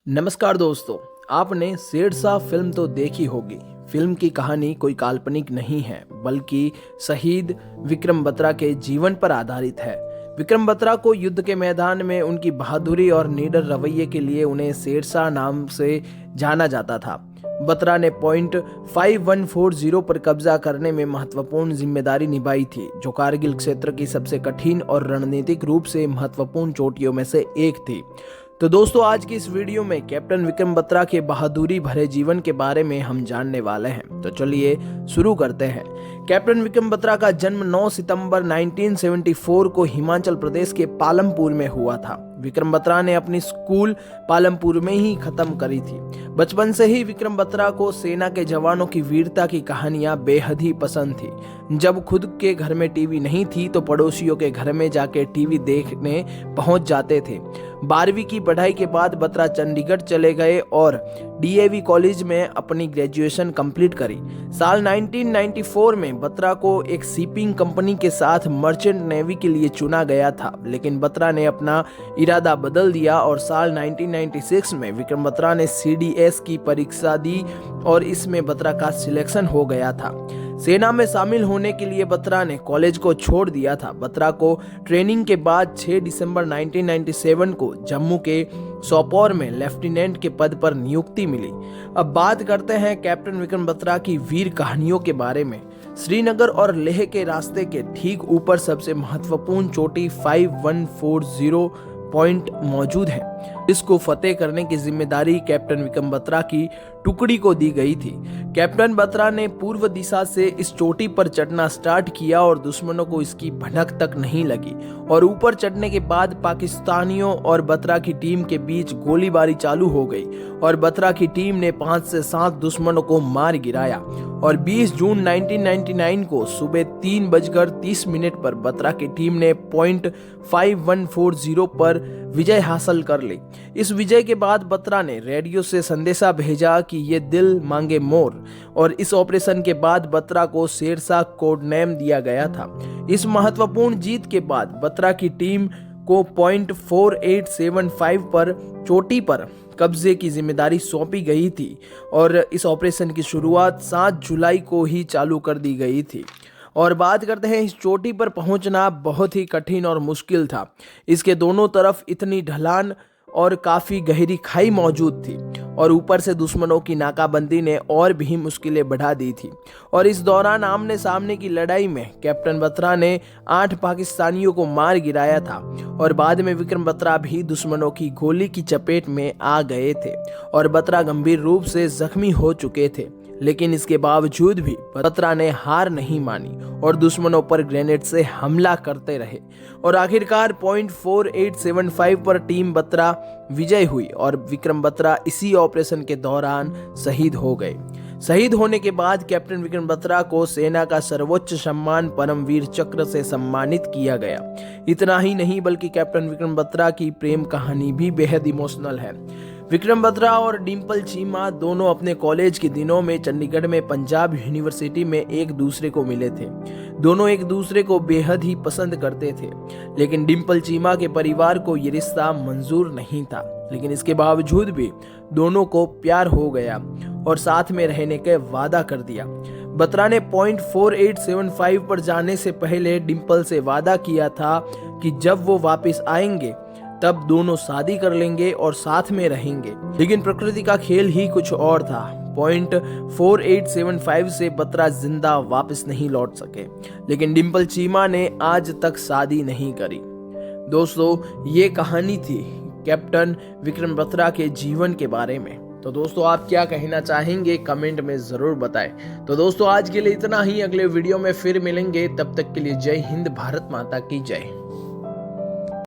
नमस्कार दोस्तों, आपने शेरशाह फिल्म तो देखी होगी। फिल्म की कहानी कोई काल्पनिक नहीं है, बल्कि शहीद विक्रम बत्रा के जीवन पर आधारित है। विक्रम बत्रा को युद्ध के मैदान में उनकी बहादुरी और निडर रवैये के लिए उन्हें शेरशाह नाम से जाना जाता था। बत्रा ने पॉइंट 5140 पर कब्जा करने में महत्वपूर्ण जिम्मेदारी निभाई थी, जो कारगिल क्षेत्र की सबसे कठिन और रणनीतिक रूप से महत्वपूर्ण चोटियों में से एक थी। तो दोस्तों, आज की इस वीडियो में कैप्टन विक्रम बत्रा के बहादुरी भरे जीवन के बारे में हम जानने वाले हैं। तो चलिए शुरू करते हैं। कैप्टन विक्रम बत्रा का जन्म 9 सितंबर 1974 को हिमाचल प्रदेश के पालमपुर में हुआ था। विक्रम बत्रा ने अपनी स्कूल पालमपुर में ही खत्म करी थी। बचपन से ही विक्रम बत्रा को सेना के जवानों की वीरता की कहानियां बेहद ही पसंद थी। जब खुद के घर में टीवी नहीं थी तो पड़ोसियों के घर में जाके टीवी देखने पहुंच जाते थे। 12वीं की पढ़ाई के बाद बत्रा चंडीगढ़ चले गए और डीएवी कॉलेज में अपनी ग्रेजुएशन कंप्लीट करी। साल 1994 में बत्रा को एक शिपिंग कंपनी के साथ मर्चेंट नेवी के लिए चुना गया था, लेकिन बत्रा ने अपना इरादा बदल दिया और साल 1996 में विक्रम बत्रा ने सीडीएस की परीक्षा दी और इसमें बत्रा का सिलेक्शन हो गया था। सेना में शामिल होने के लिए बत्रा ने कॉलेज को छोड़ दिया था। बत्रा को ट्रेनिंग के बाद 6 दिसंबर 1997 को जम्मू के सोपोर में लेफ्टिनेंट के पद पर नियुक्ति मिली। अब बात करते हैं कैप्टन विक्रम बत्रा की वीर कहानियों के बारे में। श्रीनगर और लेह के रास्ते के ठीक ऊपर सबसे महत्वपूर्ण चोटी 5140 पॉइंट मौजूद है। इसको फतेह करने की जिम्मेदारी कैप्टन विक्रम बत्रा की टुकड़ी को दी गई थी। कैप्टन बत्रा ने पूर्व दिशा से इस चोटी पर चढ़ना स्टार्ट किया और दुश्मनों को इसकी भनक तक नहीं लगी और ऊपर चढ़ने के बाद पाकिस्तानियों और बत्रा की टीम के बीच गोलीबारी चालू हो गई और बत्रा की टीम ने 5 से 7 दुश्मनों को मार गिराया और 20 जून 1999 को सुबह 3:30 पर बत्रा की टीम ने पॉइंट 5140 पर विजय हासिल कर ली। इस विजय के बाद बत्रा ने रेडियो से संदेशा भेजा कि ये दिल मांगे मोर, और इस ऑपरेशन के बाद बत्रा को शेरशाह कोड नेम दिया गया था। इस महत्वपूर्ण जीत के बाद बत्रा की टीम को पॉइंट 4875 पर चोटी पर कब्जे की जिम्मेदारी सौंपी गई थी और इस ऑपरेशन की शुरुआत 7 जुलाई को ही चालू कर दी गई थी। और बात करते हैं, इस चोटी पर पहुंचना बहुत ही कठिन और मुश्किल था। इसके दोनों तरफ इतनी ढलान और काफी गहरी खाई मौजूद थी और ऊपर से दुश्मनों की नाकाबंदी ने और भी मुश्किलें बढ़ा दी थी। और इस दौरान आमने सामने की लड़ाई में कैप्टन बत्रा ने 8 पाकिस्तानियों को मार गिराया था और बाद में विक्रम बत्रा भी दुश्मनों की गोली की चपेट में आ गए थे और बत्रा गंभीर रूप से जख्मी हो चुके थे। लेकिन इसके बावजूद भी बत्रा ने हार नहीं मानी और दुश्मनों पर ग्रेनेड से हमला करते रहे और आखिरकार पॉइंट 4875 पर टीम बत्रा विजय हुई और विक्रम बत्रा इसी ऑपरेशन के दौरान शहीद हो गए। शहीद होने के बाद कैप्टन विक्रम बत्रा को सेना का सर्वोच्च सम्मान परमवीर चक्र से सम्मानित किया गया। इतना ही नहीं, बल्कि कैप्टन विक्रम बत्रा की प्रेम कहानी भी बेहद इमोशनल है। विक्रम बत्रा और डिम्पल चीमा दोनों अपने कॉलेज के दिनों में चंडीगढ़ में पंजाब यूनिवर्सिटी में एक दूसरे को मिले थे। दोनों एक दूसरे को बेहद ही पसंद करते थे, लेकिन डिम्पल चीमा के परिवार को ये रिश्ता मंजूर नहीं था। लेकिन इसके बावजूद भी दोनों को प्यार हो गया और साथ में रहने का वादा कर दिया। बत्रा ने पॉइंट 4875 पर जाने से पहले डिम्पल से वादा किया था कि जब वो वापस आएंगे तब दोनों शादी कर लेंगे और साथ में रहेंगे। लेकिन प्रकृति का खेल ही कुछ और था। पॉइंट 4875 से बत्रा जिंदा वापस नहीं लौट सके, लेकिन डिम्पल चीमा ने आज तक शादी नहीं करी। दोस्तों, ये कहानी थी कैप्टन विक्रम बत्रा के जीवन के बारे में। तो दोस्तों, आप क्या कहना चाहेंगे कमेंट में जरूर बताएं। तो दोस्तों, आज के लिए इतना ही। अगले वीडियो में फिर मिलेंगे, तब तक के लिए जय हिंद, भारत माता की जय।